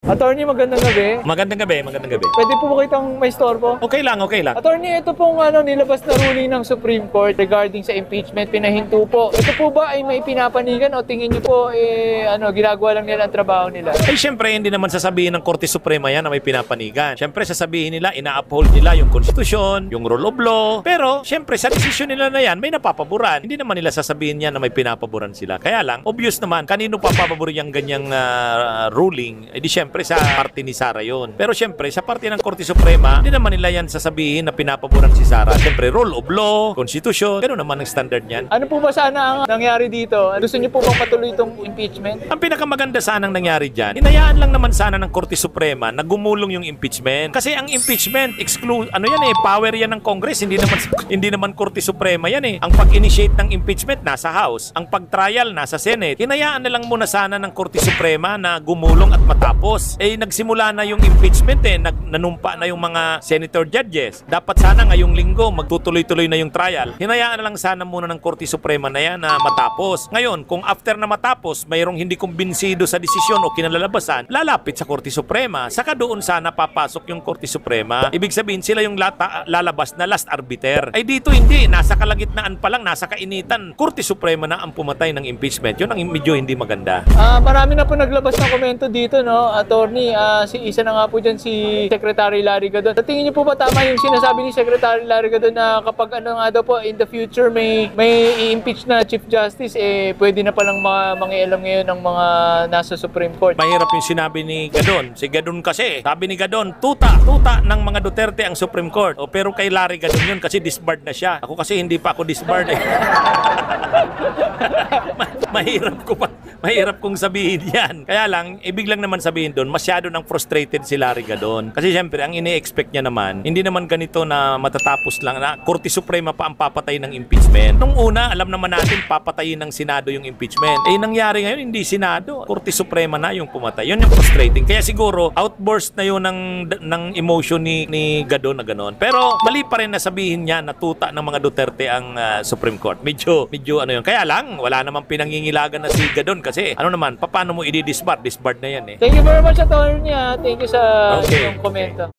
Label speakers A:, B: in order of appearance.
A: Attorney, magandang gabi.
B: Magandang gabi, magandang gabi.
A: Pwede po ba kitang may storbo?
B: Okay lang, okay lang.
A: Attorney, ito pong nilabas na ruling ng Supreme Court regarding sa impeachment, pinahinto po. Ito po ba ay may pinapanigan o tingin niyo po ginagawa lang nila ang trabaho nila?
B: Ay, syempre, hindi naman sasabihin ng Korte Suprema yan na may pinapanigan. Syempre, sasabihin nila, ina-uphold nila yung konstitusyon, yung rule of law. Pero, syempre, sa desisyon nila na yan, may napapaboran. Hindi naman nila sasabihin yan na may pinapaboran sila. Kaya lang, obvious naman, kanino papaboran yung ganyang ruling? Eh di syempre, sa parte ni Sara yun. Pero syempre, sa parte ng Korte Suprema, hindi naman nila yan sasabihin na pinapaboran si Sara. Syempre, rule of law, konstitusyon, gano'n naman ang standard niyan.
A: Ano po ba sana ang nangyari dito? Gusto niyo po bang patuloy itong impeachment?
B: Ang pinakamaganda sanang nangyari dyan, hinayaan lang naman sana ng Korte Suprema na gumulong yung impeachment. Kasi ang impeachment, power yan ng Congress, hindi naman Korte Suprema yan eh. Ang pag-initiate ng impeachment, nasa House. Ang pag-trial, nasa Senate. Hinayaan na lang muna sana ng Korte Suprema na gumulong at matapos. Nagsimula na yung impeachment nanumpa na yung mga senator judges. Dapat sana ngayong linggo magtutuloy-tuloy na yung trial. Hinayaan na lang sana muna ng Korte Suprema na yan na matapos. Ngayon, kung after na matapos, mayroong hindi kumbinsido sa desisyon o kinalalabasan, lalapit sa Korte Suprema. Saka doon sana papasok yung Korte Suprema. Ibig sabihin, sila yung lalabas na last arbiter. Ay dito hindi. Nasa kalagitnaan pa lang, nasa kainitan. Korte Suprema na ang pumatay ng impeachment. Yun ang medyo hindi maganda.
A: Marami na po naglabas ng komento dito, no? Attorney, isa na nga po dyan si Secretary Larry Gadon. Sa tingin niyo po ba tama yung sinasabi ni Secretary Larry Gadon na kapag nga daw po in the future may i-impeach na Chief Justice, pwede na palang mangialam ngayon ng mga nasa Supreme Court?
B: Mahirap yung sinabi ni Gadon. Si Gadon kasi, sabi ni Gadon, tuta ng mga Duterte ang Supreme Court. Pero kay Larry Gadon yun kasi disbarred na siya. Ako kasi hindi pa ako disbarred eh. Mahirap kong sabihin yan. Kaya lang, ibig lang naman sabihin doon, masyado nang frustrated si Larry Gadon. Kasi syempre, ang ini-expect niya naman, hindi naman ganito na matatapos lang na Korte Suprema pa ang papatay ng impeachment. Nung una, alam naman natin papatayin ng Senado yung impeachment. Nangyari ngayon, hindi Senado. Korte Suprema na yung pumatay. Yun yung frustrating. Kaya siguro, outburst na yun ng emotion ni Gadon na ganon. Pero mali pa rin na sabihin niya na tuta ng mga Duterte ang Supreme Court. Medyo ano yun. Kaya lang, wala namang pinangingilagan na si Gadon kasi paano mo i-disbarred? Disbarred na yan eh.
A: Thank you very much, Attorney. Thank you sa inyong komento.